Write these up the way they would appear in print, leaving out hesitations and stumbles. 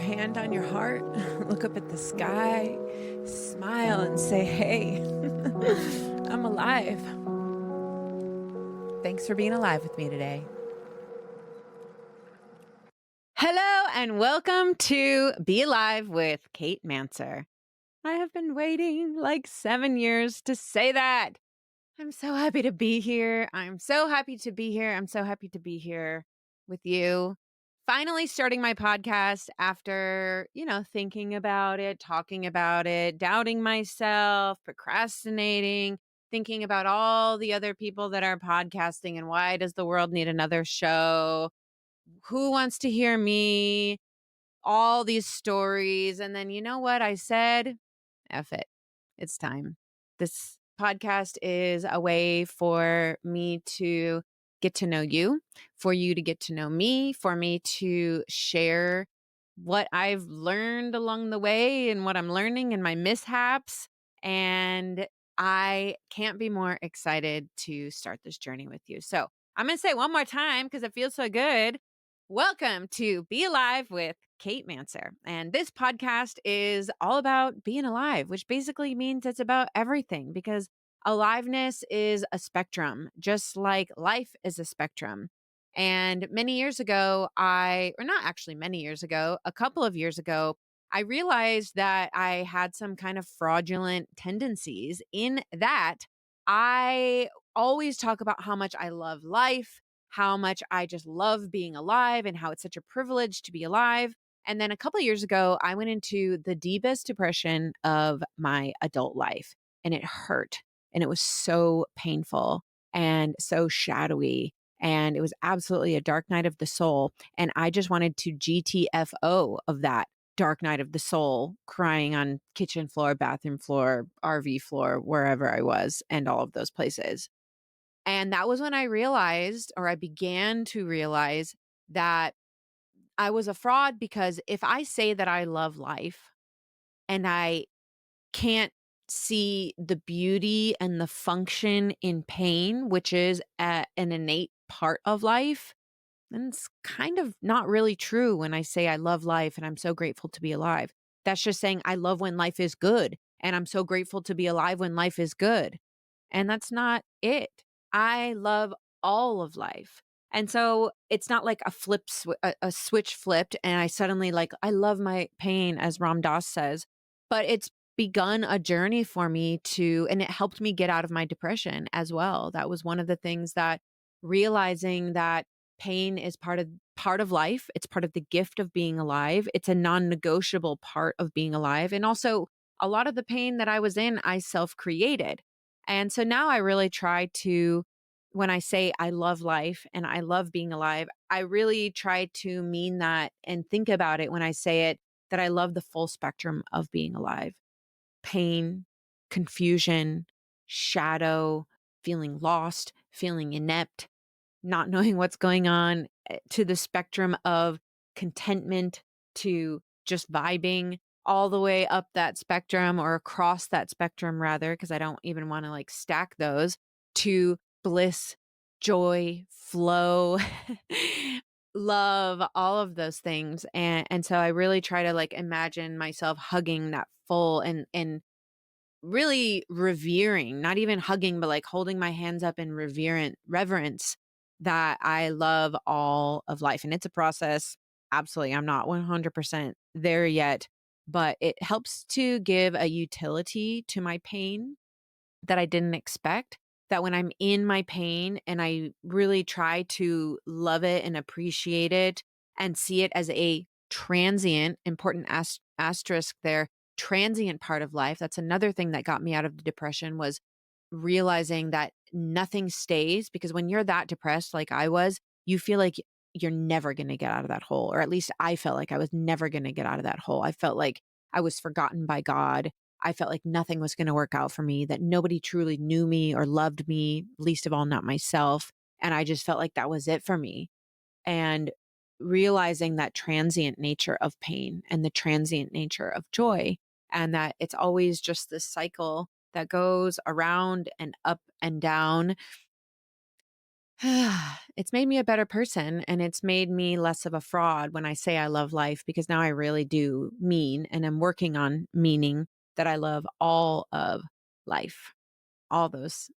hand on your heart, look up at the sky, smile, and say, hey, I'm alive. Thanks for being alive with me today. Hello, and welcome to Be Alive with Kate Manser. I have been waiting like 7 years to say that. I'm so happy to be here. I'm so happy to be here. I'm so happy to be here with you. Finally starting my podcast after, thinking about it, talking about it, doubting myself, procrastinating, thinking about all the other people that are podcasting and why does the world need another show? Who wants to hear me? All these stories. And then you know what I said? F it. It's time. This podcast is a way for me to get to know you, for you to get to know me, for me to share what I've learned along the way and what I'm learning and my mishaps. And I can't be more excited to start this journey with you. So I'm going to say it one more time because it feels so good. Welcome to Be Alive with Kate Manser. And this podcast is all about being alive, which basically means it's about everything because aliveness is a spectrum, just like life is a spectrum. And many years ago, a couple of years ago, I realized that I had some kind of fraudulent tendencies in that I always talk about how much I love life, how much I just love being alive and how it's such a privilege to be alive. And then a couple of years ago, I went into the deepest depression of my adult life and it hurt and it was so painful and so shadowy. And it was absolutely a dark night of the soul. And I just wanted to GTFO of that dark night of the soul, crying on kitchen floor, bathroom floor, RV floor, wherever I was, and all of those places. And that was when I realized, or I began to realize, that I was a fraud because if I say that I love life and I can't see the beauty and the function in pain, which is an innate part of life, then it's kind of not really true when I say I love life and I'm so grateful to be alive. That's just saying I love when life is good and I'm so grateful to be alive when life is good. And that's not it. I love all of life. And so it's not like a switch flipped and I suddenly I love my pain, as Ram Dass says, but it's begun a journey for me and it helped me get out of my depression as well. That was one of the things that realizing that pain is part of life. It's part of the gift of being alive. It's a non-negotiable part of being alive. And also a lot of the pain that I was in, I self-created. And so now I really try to, when I say I love life and I love being alive, I really try to mean that and think about it when I say it, that I love the full spectrum of being alive. Pain, confusion, shadow, feeling lost, feeling inept, not knowing what's going on, to the spectrum of contentment, to just vibing, all the way up that spectrum or across that spectrum rather, because I don't even want to stack those, to bliss, joy, flow, love, all of those things. And so I really try to imagine myself hugging that full and really revering, not even hugging, but holding my hands up in reverence that I love all of life. And it's a process. Absolutely. I'm not 100% there yet, but it helps to give a utility to my pain that I didn't expect. That when I'm in my pain and I really try to love it and appreciate it and see it as a transient, important asterisk there, transient part of life. That's another thing that got me out of the depression, was realizing that nothing stays, because when you're that depressed like I was, you feel like you're never going to get out of that hole. Or at least I felt like I was never going to get out of that hole. I felt like I was forgotten by God. I felt like nothing was going to work out for me, that nobody truly knew me or loved me, least of all, not myself. And I just felt like that was it for me. And realizing that transient nature of pain and the transient nature of joy, and that it's always just this cycle that goes around and up and down. It's made me a better person and it's made me less of a fraud when I say I love life because now I really do mean and I'm working on meaning that I love all of life, all those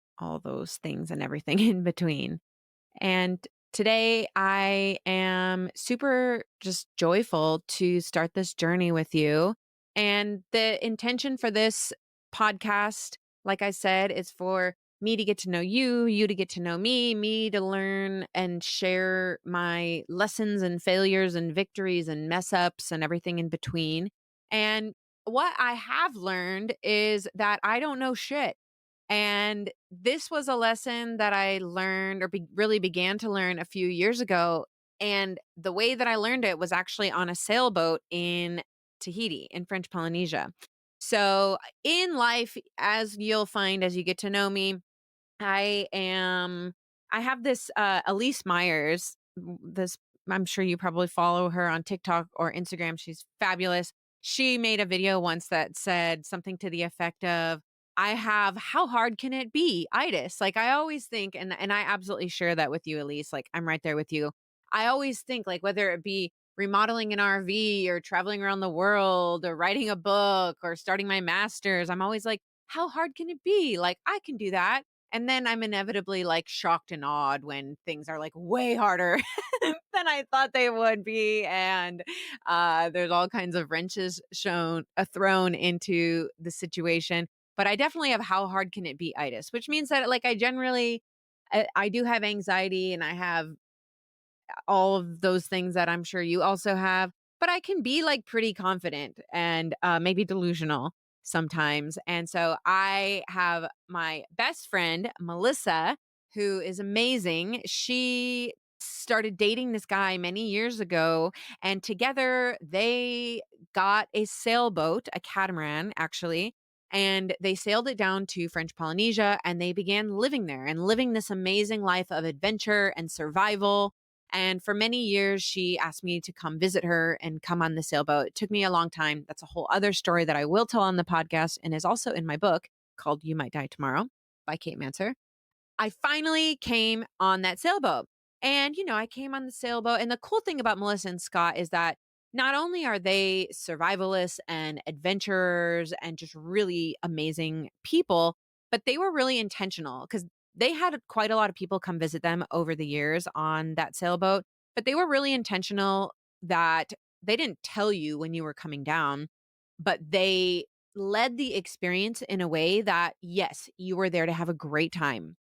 things and everything in between. And today I am super just joyful to start this journey with you. And the intention for this podcast, like I said, is for me to get to know you, you to get to know me to learn and share my lessons and failures and victories and mess ups and everything in between. And what I have learned is that I don't know shit. And this was a lesson that I learned or really began to learn a few years ago. And the way that I learned it was actually on a sailboat in Tahiti in French Polynesia. So, in life, as you'll find as you get to know me, I am I have this Elise Myers, this I'm sure you probably follow her on TikTok or Instagram. She's fabulous. She made a video once that said something to the effect of I have how hard can it be? Itis. Like I always think and I absolutely share that with you, Elise. Like I'm right there with you. I always think like whether it be remodeling an RV or traveling around the world or writing a book or starting my masters, I'm always like, how hard can it be? Like I can do that. And then I'm inevitably like shocked and awed when things are like way harder than I thought they would be. And there's all kinds of wrenches thrown into the situation. But I definitely have how hard can it be itis, which means that like I generally, I do have anxiety and I have all of those things that I'm sure you also have, but I can be like pretty confident and maybe delusional sometimes. And so I have my best friend, Melissa, who is amazing. She started dating this guy many years ago, and together they got a sailboat, a catamaran, actually. And they sailed it down to French Polynesia and they began living there and living this amazing life of adventure and survival and for many years, she asked me to come visit her and come on the sailboat. It took me a long time. That's a whole other story that I will tell on the podcast and is also in my book called You Might Die Tomorrow by Kate Manser. I finally came on that sailboat. And, I came on the sailboat. And the cool thing about Melissa and Scott is that not only are they survivalists and adventurers and just really amazing people, but they were really intentional because they had quite a lot of people come visit them over the years on that sailboat. But they were really intentional that they didn't tell you when you were coming down, but they led the experience in a way that, yes, you were there to have a great time.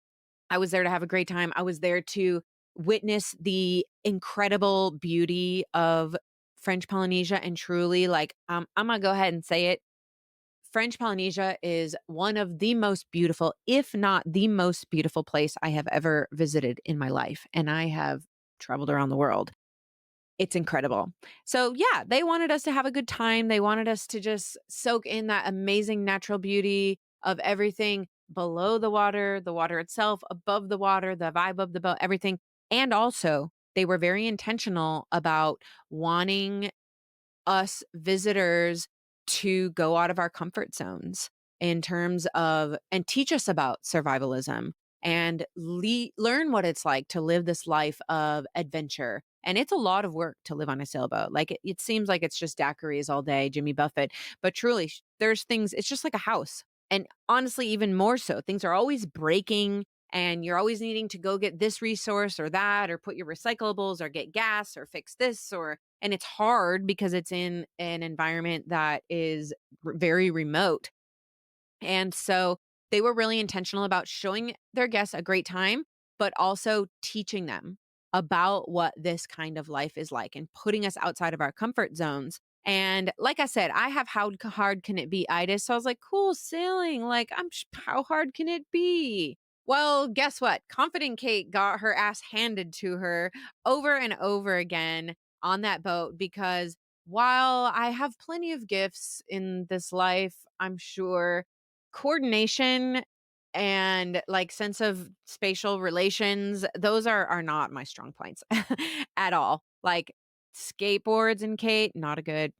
I was there to have a great time. I was there to witness the incredible beauty of French Polynesia and truly like I'm going to go ahead and say it. French Polynesia is one of the most beautiful, if not the most beautiful place I have ever visited in my life and I have traveled around the world. It's incredible. So, yeah, they wanted us to have a good time. They wanted us to just soak in that amazing natural beauty of everything below the water itself, above the water, the vibe of the boat, everything. And also, they were very intentional about wanting us visitors to go out of our comfort zones in terms of and teach us about survivalism and learn what it's like to live this life of adventure. And it's a lot of work to live on a sailboat. Like it seems like it's just daiquiris all day, Jimmy Buffett, but truly there's things, it's just like a house. And honestly, even more so, things are always breaking and you're always needing to go get this resource or that, or put your recyclables or get gas or fix this or and it's hard because it's in an environment that is very remote. And so they were really intentional about showing their guests a great time, but also teaching them about what this kind of life is like and putting us outside of our comfort zones. And like I said, I have how hard can it be itis. So I was like, cool, sailing. Like, how hard can it be? Well, guess what? Confident Kate got her ass handed to her over and over again on that boat because while I have plenty of gifts in this life, I'm sure coordination and like sense of spatial relations, those are not my strong points at all. Like skateboards and Kate, not a good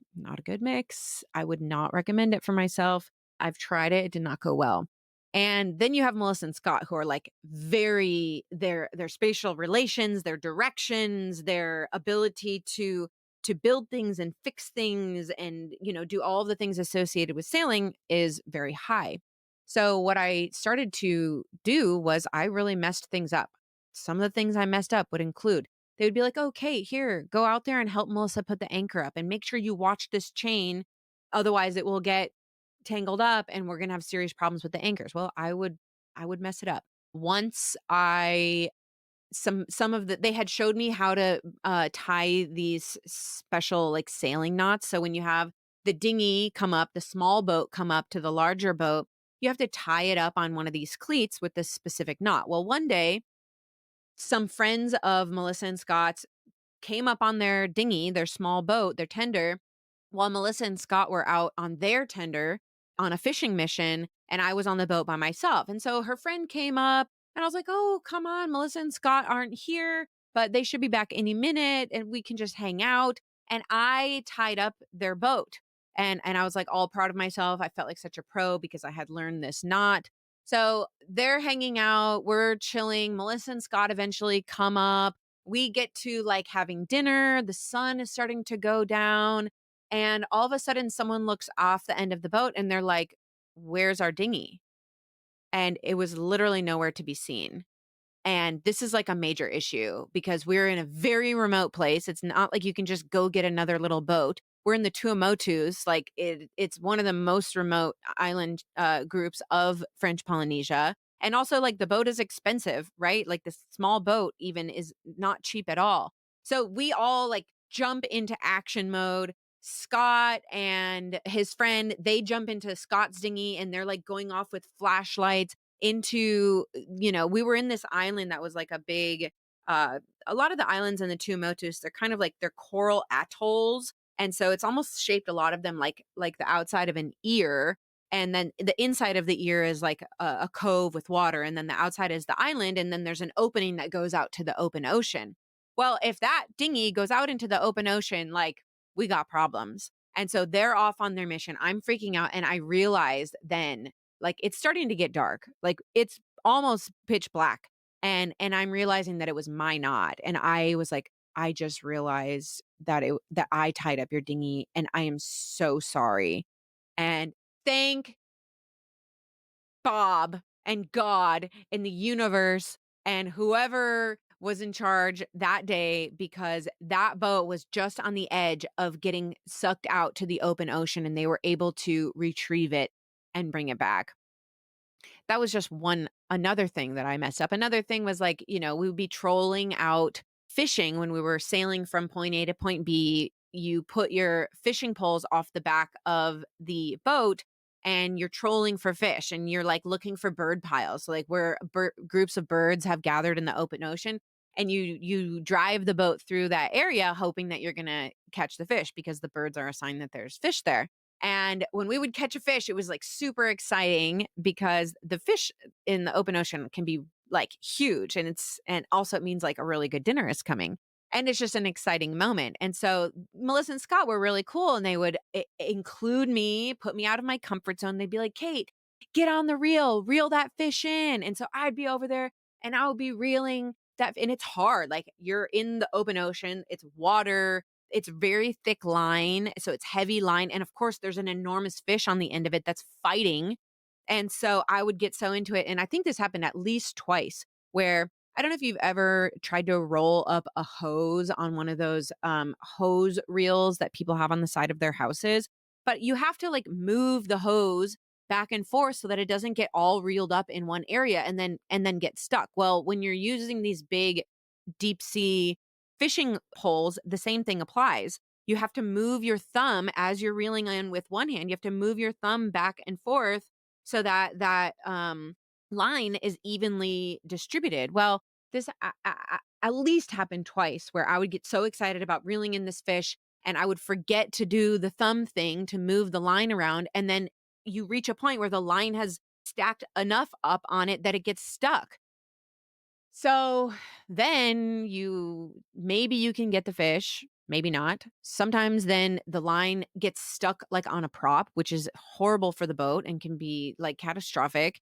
mix. I would not recommend it for myself. I've tried it, it did not go well. And then you have Melissa and Scott who are like very their spatial relations, their directions, their ability to build things and fix things and do all of the things associated with sailing is very high. So what I started to do was I really messed things up. Some of the things I messed up would include they would be like, "Okay, here, go out there and help Melissa put the anchor up and make sure you watch this chain. Otherwise, it will get tangled up and we're going to have serious problems with the anchors." Well, I would mess it up. Once I some of the they had showed me how to tie these special like sailing knots. So when you have the dinghy come up, the small boat come up to the larger boat, you have to tie it up on one of these cleats with this specific knot. Well, one day, some friends of Melissa and Scott's came up on their dinghy, their small boat, their tender, while Melissa and Scott were out on their tender on a fishing mission, and I was on the boat by myself. And so her friend came up, and I was like, "Oh, come on, Melissa and Scott aren't here, but they should be back any minute, and we can just hang out." And I tied up their boat, and I was like all proud of myself. I felt like such a pro because I had learned this knot. So they're hanging out, we're chilling. Melissa and Scott eventually come up. We get to like having dinner. The sun is starting to go down. And all of a sudden, someone looks off the end of the boat and they're like, "Where's our dinghy?" And it was literally nowhere to be seen. And this is like a major issue because we're in a very remote place. It's not like you can just go get another little boat. We're in the Tuamotus, like it's one of the most remote island groups of French Polynesia. And also, like the boat is expensive, right? Like the small boat even is not cheap at all. So we all like jump into action mode. Scott and his friend, they jump into Scott's dinghy and they're like going off with flashlights into we were in this island that was like a big a lot of the islands in the Tuamotus, they're kind of like they're coral atolls, and so it's almost shaped a lot of them like the outside of an ear, and then the inside of the ear is like a cove with water, and then the outside is the island, and then there's an opening that goes out to the open ocean. Well, if that dinghy goes out into the open ocean, like we got problems. And so they're off on their mission. I'm freaking out, and I realized then like, it's starting to get dark. Like, it's almost pitch black, and I'm realizing that it was my knot, and I was like, "I just realized that I tied up your dinghy, and I am so sorry." And thank Bob and God and the universe and whoever was in charge that day because that boat was just on the edge of getting sucked out to the open ocean, and they were able to retrieve it and bring it back. That was just one another thing that I messed up. Another thing was like, we would be trolling out fishing when we were sailing from point A to point B. You put your fishing poles off the back of the boat and you're trolling for fish and you're like looking for bird piles. So like where groups of birds have gathered in the open ocean, and you drive the boat through that area hoping that you're going to catch the fish because the birds are a sign that there's fish there. And when we would catch a fish, it was like super exciting because the fish in the open ocean can be like huge, and also it means like a really good dinner is coming. And it's just an exciting moment. And so Melissa and Scott were really cool, and they would include me, put me out of my comfort zone. They'd be like, "Kate, get on the reel that fish in." And so I'd be over there and I would be reeling that. And it's hard. Like you're in the open ocean, it's water, it's very thick line, so it's heavy line, and of course, there's an enormous fish on the end of it that's fighting, and so I would get so into it, and I think this happened at least twice, where I don't know if you've ever tried to roll up a hose on one of those, hose reels that people have on the side of their houses, but you have to, like, move the hose back and forth so that it doesn't get all reeled up in one area and then get stuck. Well, when you're using these big deep sea fishing poles, the same thing applies. You have to move your thumb as you're reeling in with one hand. You have to move your thumb back and forth so that line is evenly distributed. Well, this at least happened twice where I would get so excited about reeling in this fish and I would forget to do the thumb thing to move the line around. And then you reach a point where the line has stacked enough up on it that it gets stuck. So then maybe you can get the fish, maybe not. Sometimes then the line gets stuck like on a prop, which is horrible for the boat and can be like catastrophic.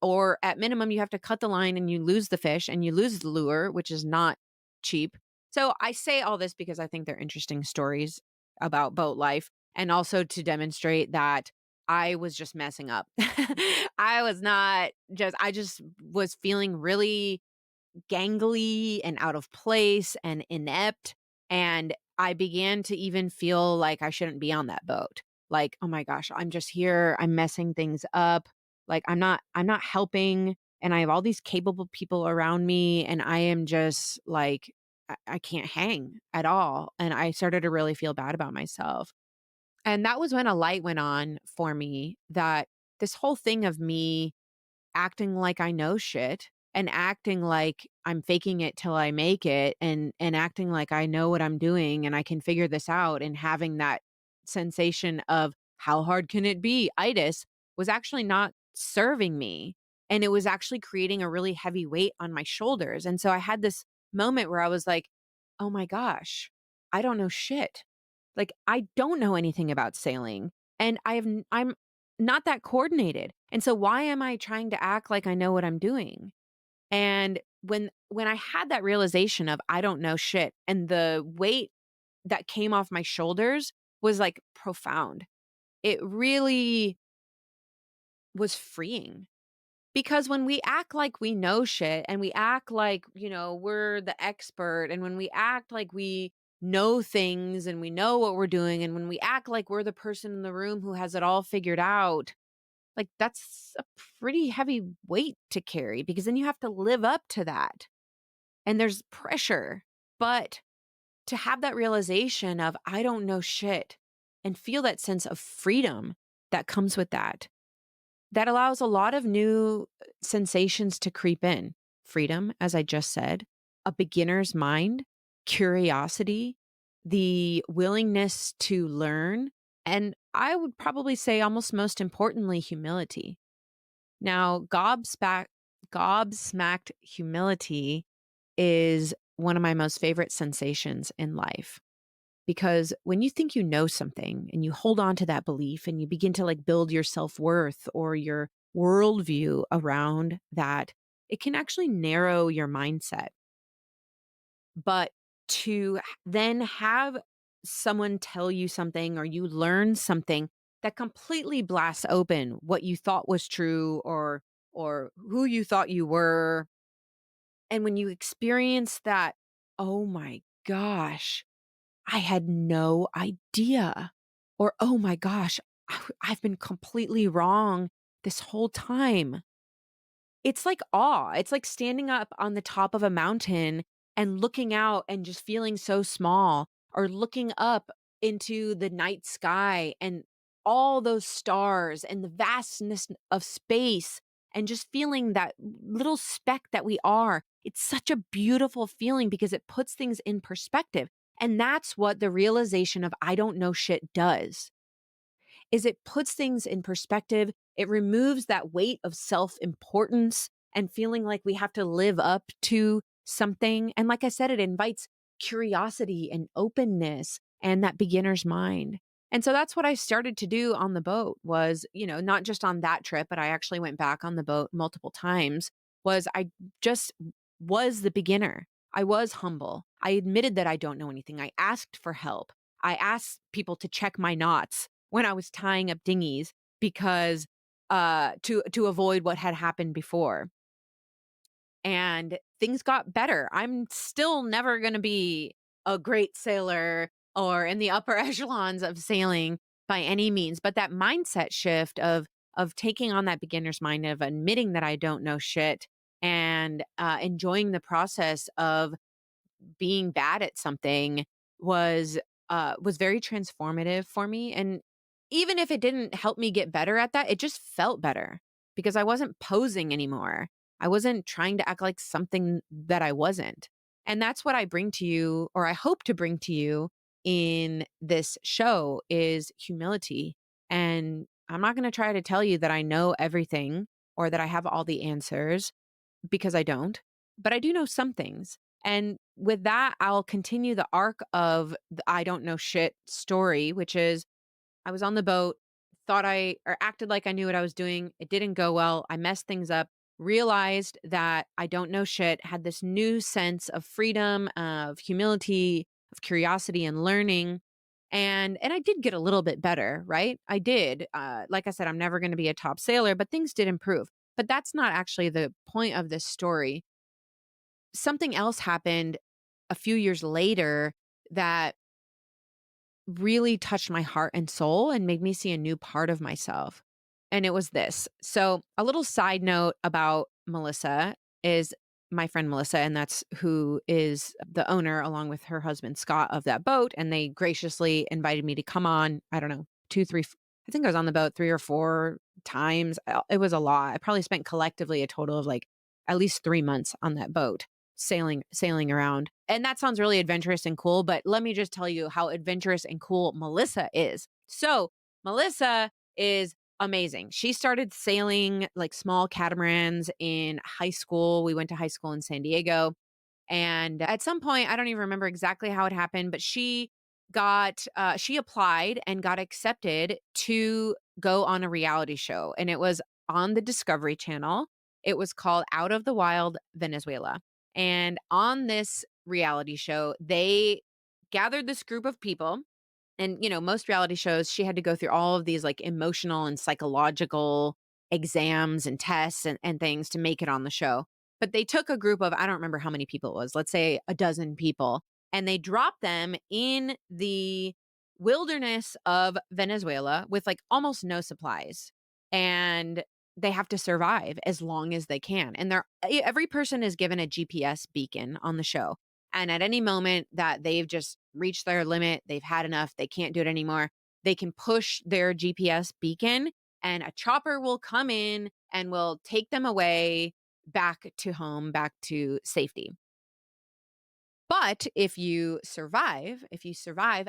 or at minimum, you have to cut the line and you lose the fish and you lose the lure, which is not cheap. So I say all this because I think they're interesting stories about boat life and also to demonstrate that I was just messing up. I just was feeling really gangly and out of place and inept. And I began to even feel like I shouldn't be on that boat. Like, oh my gosh, I'm just here. I'm messing things up. Like I'm not helping. And I have all these capable people around me. And I am just like, I can't hang at all. And I started to really feel bad about myself. And that was when a light went on for me that this whole thing of me acting like I know shit and acting like I'm faking it till I make it and acting like I know what I'm doing and I can figure this out and having that sensation of how hard can it be? Itis was actually not serving me. And it was actually creating a really heavy weight on my shoulders. And so I had this moment where I was like, oh my gosh, I don't know shit. Like I don't know anything about sailing. And I'm not that coordinated. And so why am I trying to act like I know what I'm doing? And when I had that realization of I don't know shit and the weight that came off my shoulders was like profound. It really was freeing because when we act like we know shit and we act like, we're the expert and when we act like we know things and we know what we're doing and when we act like we're the person in the room who has it all figured out, like, that's a pretty heavy weight to carry because then you have to live up to that, and there's pressure. But to have that realization of, "I don't know shit," and feel that sense of freedom that comes with that, that allows a lot of new sensations to creep in. Freedom, as I just said, a beginner's mind, curiosity, the willingness to learn, and I would probably say almost most importantly, humility. Now, gobsmacked humility is one of my most favorite sensations in life because when you think you know something and you hold on to that belief and you begin to like build your self worth or your worldview around that, it can actually narrow your mindset. But then have someone tell you something or you learn something that completely blasts open what you thought was true or who you thought you were. And when you experience that, oh my gosh, I had no idea. Or oh my gosh, I've been completely wrong this whole time. It's like awe. It's like standing up on the top of a mountain and looking out and just feeling so small, or looking up into the night sky and all those stars and the vastness of space and just feeling that little speck that we are. It's such a beautiful feeling because it puts things in perspective. And that's what the realization of I don't know shit does is it puts things in perspective. It removes that weight of self-importance and feeling like we have to live up to something. And like I said, it invites curiosity and openness and that beginner's mind. And so that's what I started to do on the boat was, not just on that trip, but I actually went back on the boat multiple times was I just was the beginner. I was humble. I admitted that I don't know anything. I asked for help. I asked people to check my knots when I was tying up dinghies because to avoid what had happened before. And things got better. I'm still never going to be a great sailor or in the upper echelons of sailing by any means, but that mindset shift of taking on that beginner's mind of admitting that I don't know shit and enjoying the process of being bad at something was very transformative for me. And even if it didn't help me get better at that, it just felt better because I wasn't posing anymore. I wasn't trying to act like something that I wasn't. And that's what I bring to you, or I hope to bring to you in this show is humility. And I'm not going to try to tell you that I know everything or that I have all the answers because I don't, but I do know some things. And with that, I'll continue the arc of the I don't know shit story, which is I was on the boat thought I or acted like I knew what I was doing. It didn't go well. I messed things up, realized that I don't know shit, had this new sense of freedom, of humility, of curiosity and learning. And I did get a little bit better, right? I did. Like I said, I'm never going to be a top sailor, but things did improve. But that's not actually the point of this story. Something else happened a few years later that really touched my heart and soul and made me see a new part of myself. And it was this. So, a little side note about Melissa is my friend Melissa, and that's who is the owner, along with her husband Scott, of that boat. And they graciously invited me to come on. I don't know, two, three, I think I was on the boat 3 or 4 times. It was a lot. I probably spent collectively a total of like at least 3 months on that boat sailing around. And that sounds really adventurous and cool, but let me just tell you how adventurous and cool Melissa is. So, Melissa is amazing. She started sailing like small catamarans in high school. We went to high school in San Diego. And at some point, I don't even remember exactly how it happened, but she applied and got accepted to go on a reality show. And it was on the Discovery Channel. It was called Out of the Wild Venezuela. And on this reality show, they gathered this group of people. And, most reality shows, she had to go through all of these like emotional and psychological exams and tests and things to make it on the show. But they took a group of, I don't remember how many people it was, let's say a dozen people, and they dropped them in the wilderness of Venezuela with like almost no supplies. And they have to survive as long as they can. And every person is given a GPS beacon on the show. And at any moment that they've just reached their limit, they've had enough, they can't do it anymore, they can push their GPS beacon and a chopper will come in and will take them away back to home, back to safety. But if you survive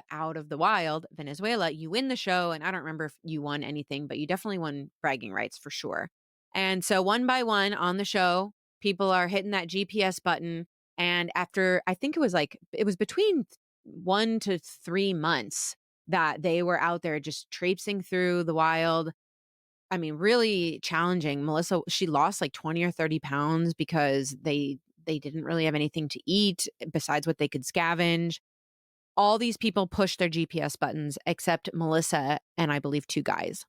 out of the wild, Venezuela, you win the show. And I don't remember if you won anything, but you definitely won bragging rights for sure. And so one by one on the show, people are hitting that GPS button. And after, I think it was between 1 to 3 months that they were out there just traipsing through the wild. I mean, really challenging. Melissa, she lost like 20 or 30 pounds because they didn't really have anything to eat besides what they could scavenge. All these people pushed their GPS buttons except Melissa and I believe two guys.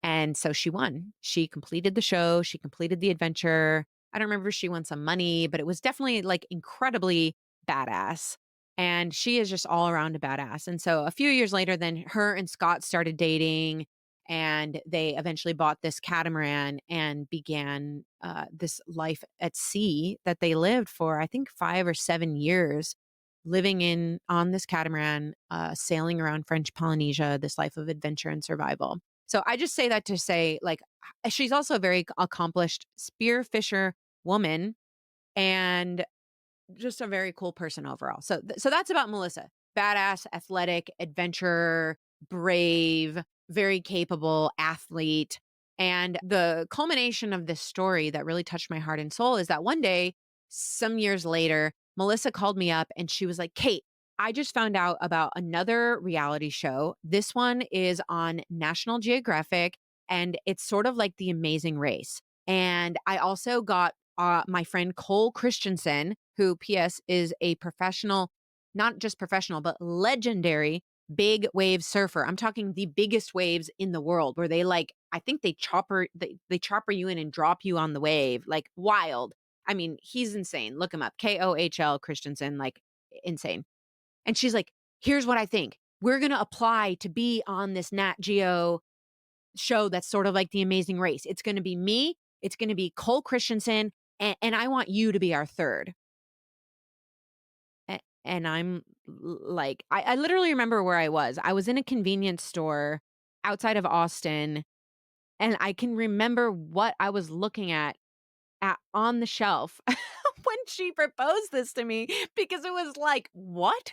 And so she won. She completed the show. She completed the adventure. I don't remember if she won some money, but it was definitely like incredibly badass. And she is just all around a badass. And so a few years later, then her and Scott started dating and they eventually bought this catamaran and began this life at sea that they lived for, I think, 5 or 7 years, living on this catamaran, sailing around French Polynesia, this life of adventure and survival. So I just say that to say, like, she's also a very accomplished spearfisher woman and just a very cool person overall. So that's about Melissa. Badass, athletic, adventurer, brave, very capable athlete. And the culmination of this story that really touched my heart and soul is that one day, some years later, Melissa called me up and she was like, Kate, I just found out about another reality show. This one is on National Geographic and it's sort of like The Amazing Race. And I also got my friend Cole Christensen, who, P.S., is a professional, not just professional, but legendary big wave surfer. I'm talking the biggest waves in the world where they like, I think they chopper you in and drop you on the wave, like wild. I mean, he's insane. Look him up. Kohl Christensen, like insane. And she's like, here's what I think. We're going to apply to be on this Nat Geo show that's sort of like The Amazing Race. It's going to be me. It's going to be Cole Christensen. And I want you to be our third. And I'm like, I literally remember where I was. I was in a convenience store outside of Austin. And I can remember what I was looking at on the shelf when she proposed this to me, because it was like, what?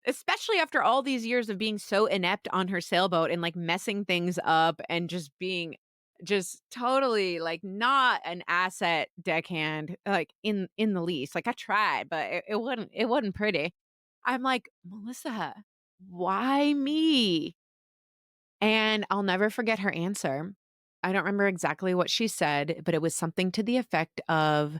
Especially after all these years of being so inept on her sailboat and like messing things up and just being just totally like not an asset deckhand, like in the least. Like I tried, but it wasn't pretty. I'm like, Melissa, why me? And I'll never forget her answer. I don't remember exactly what she said, but it was something to the effect of,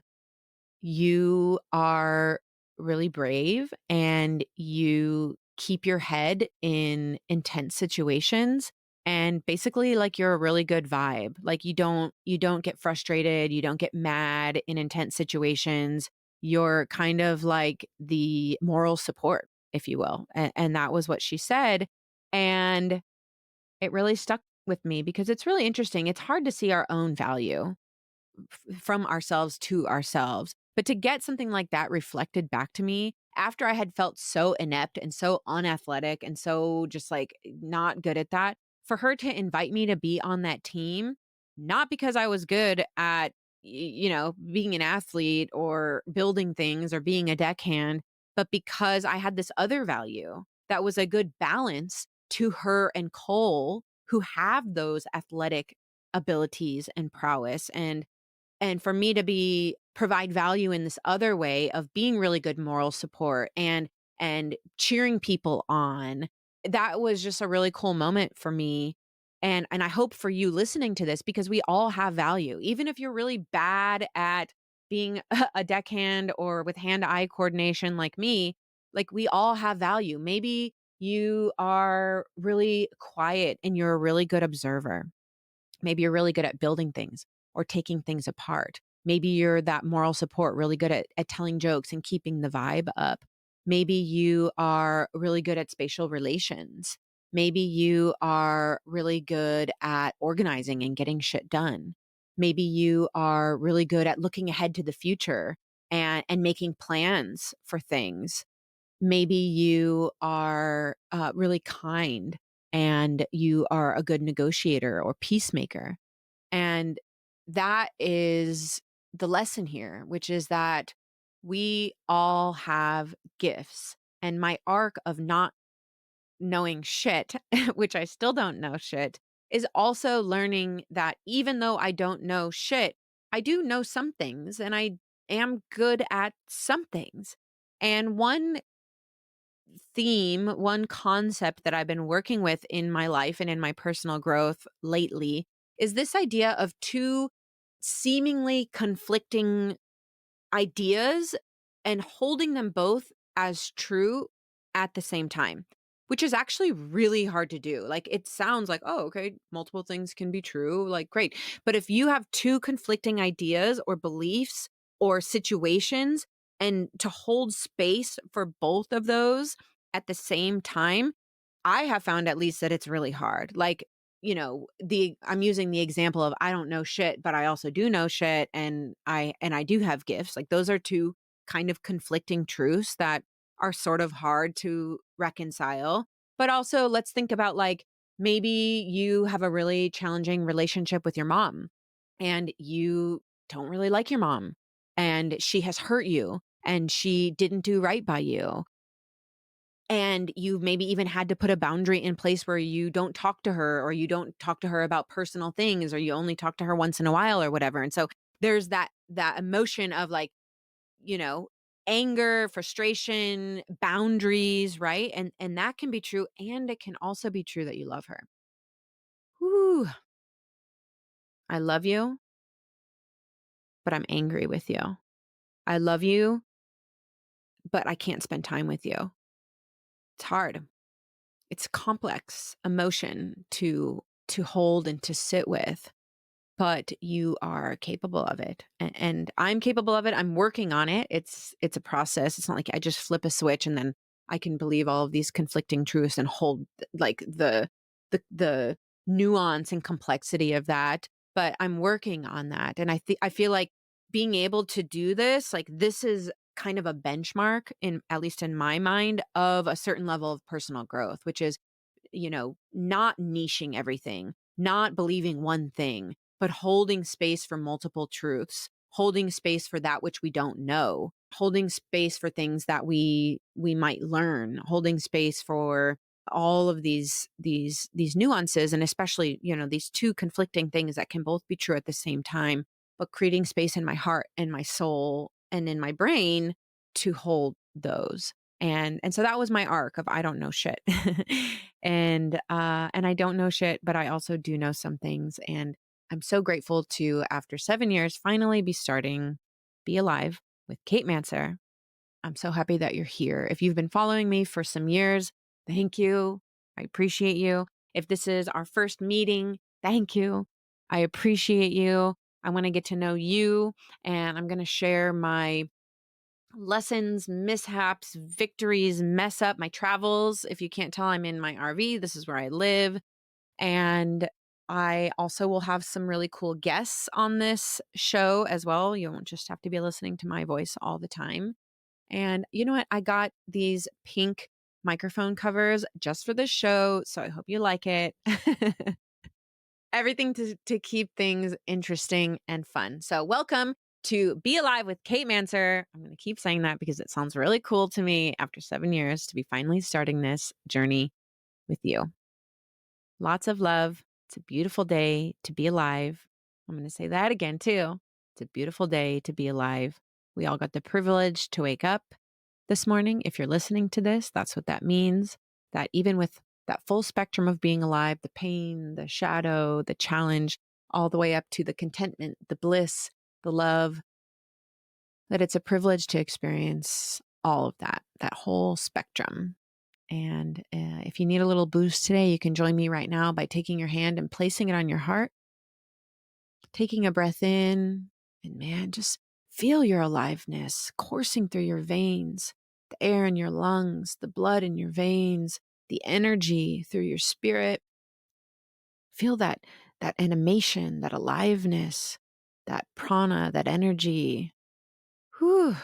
"You are really brave and you keep your head in intense situations, and basically like you're a really good vibe. Like you don't get frustrated, you don't get mad in intense situations. You're kind of like the moral support, if you will." And that was what she said. And it really stuck with me because it's really interesting. It's hard to see our own value from ourselves to ourselves. But to get something like that reflected back to me after I had felt so inept and so unathletic and so just like not good at that, for her to invite me to be on that team, not because I was good at, being an athlete or building things or being a deckhand, but because I had this other value that was a good balance to her and Cole, who have those athletic abilities and prowess. And for me to be provide value in this other way of being really good moral support and cheering people on, that was just a really cool moment for me. And I hope for you listening to this, because we all have value. Even if you're really bad at being a deckhand or with hand-eye coordination like me, like we all have value. Maybe you are really quiet and you're a really good observer. Maybe you're really good at building things or taking things apart. Maybe you're that moral support, really good at telling jokes and keeping the vibe up. Maybe you are really good at spatial relations. Maybe you are really good at organizing and getting shit done. Maybe you are really good at looking ahead to the future and making plans for things. Maybe you are really kind and you are a good negotiator or peacemaker. And that is the lesson here, which is that we all have gifts. And my arc of not knowing shit, which I still don't know shit, is also learning that even though I don't know shit, I do know some things and I am good at some things. And one theme, one concept that I've been working with in my life and in my personal growth lately is this idea of two seemingly conflicting ideas and holding them both as true at the same time, which is actually really hard to do. Like it sounds like, oh, okay, multiple things can be true. Like, great. But if you have two conflicting ideas or beliefs or situations, and to hold space for both of those at the same time, I have found at least that it's really hard. Like, I'm using the example of I don't know shit, but I also do know shit and I do have gifts. Like those are two kind of conflicting truths that are sort of hard to reconcile. But also let's think about like maybe you have a really challenging relationship with your mom and you don't really like your mom and she has hurt you and she didn't do right by you and you've maybe even had to put a boundary in place where you don't talk to her or you don't talk to her about personal things or you only talk to her once in a while or whatever. And so there's that emotion of like, you know, anger, frustration, boundaries, right? And that can be true and it can also be true that you love her. Whew, I love you, but I'm angry with you. I love you, but I can't spend time with you. It's hard. It's complex emotion to hold and to sit with, but you are capable of it. And I'm capable of it. I'm working on it. It's a process. It's not like I just flip a switch and then I can believe all of these conflicting truths and hold like the nuance and complexity of that. But I'm working on that. And I feel like being able to do this, like this is kind of a benchmark in at least in my mind of a certain level of personal growth, which is not niching everything, not believing one thing, but holding space for multiple truths, holding space for that which we don't know, holding space for things that we might learn, holding space for all of these nuances and especially, these two conflicting things that can both be true at the same time, but creating space in my heart and my soul and in my brain to hold those. And so that was my arc of I don't know shit. And I don't know shit, but I also do know some things. And I'm so grateful to, after 7 years, finally be starting Be Alive with Kate Manser. I'm so happy that you're here. If you've been following me for some years, thank you. I appreciate you. If this is our first meeting, thank you. I appreciate you. I want to get to know you, and I'm going to share my lessons, mishaps, victories, mess up, my travels. If you can't tell, I'm in my RV. This is where I live. And I also will have some really cool guests on this show as well. You won't just have to be listening to my voice all the time. And you know what? I got these pink microphone covers just for this show. So I hope you like it. Everything to keep things interesting and fun. So welcome to Be Alive with Kate Manser. I'm going to keep saying that because it sounds really cool to me after 7 years to be finally starting this journey with you. Lots of love. It's a beautiful day to be alive. I'm going to say that again too. It's a beautiful day to be alive. We all got the privilege to wake up this morning. If you're listening to this, that's what that means. That even with that full spectrum of being alive, the pain, the shadow, the challenge, all the way up to the contentment, the bliss, the love, that it's a privilege to experience all of that whole spectrum. And if you need a little boost today, you can join me right now by taking your hand and placing it on your heart, taking a breath in, and man, just feel your aliveness coursing through your veins, the air in your lungs, the blood in your veins, the energy through your spirit. Feel that animation, that aliveness, that prana, that energy. Whew.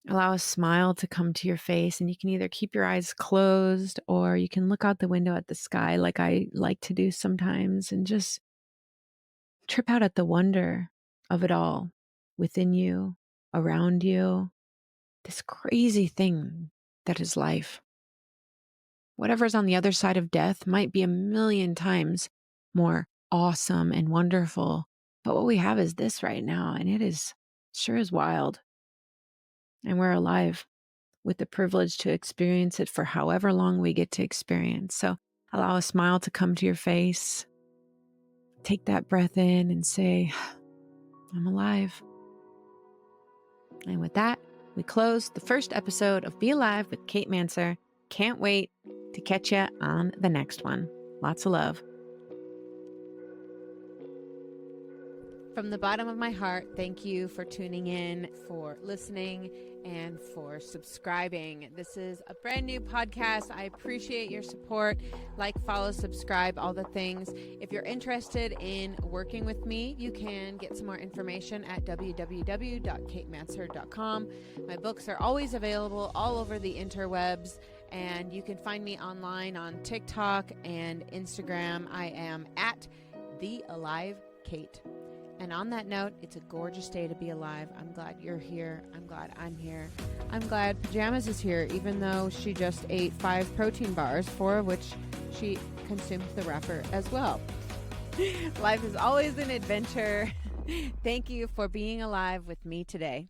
Allow a smile to come to your face, and you can either keep your eyes closed or you can look out the window at the sky like I like to do sometimes and just trip out at the wonder of it all within you, around you, this crazy thing that is life. Whatever's on the other side of death might be a million times more awesome and wonderful, but what we have is this right now, and it is sure is wild. And we're alive with the privilege to experience it for however long we get to experience. So allow a smile to come to your face. Take that breath in and say, I'm alive. And with that, we close the first episode of Be Alive with Kate Manser. Can't wait to catch you on the next one. Lots of love. From the bottom of my heart, thank you for tuning in, for listening, and for subscribing. This is a brand new podcast. I appreciate your support. Like, follow, subscribe, all the things. If you're interested in working with me, you can get some more information at www.katemanser.com. My books are always available all over the interwebs, and you can find me online on TikTok and Instagram. I am at The Alive Kate. And on that note, it's a gorgeous day to be alive. I'm glad you're here. I'm glad I'm here. I'm glad Pajamas is here, even though she just ate 5 protein bars, 4 of which she consumed the wrapper as well. Life is always an adventure. Thank you for being alive with me today.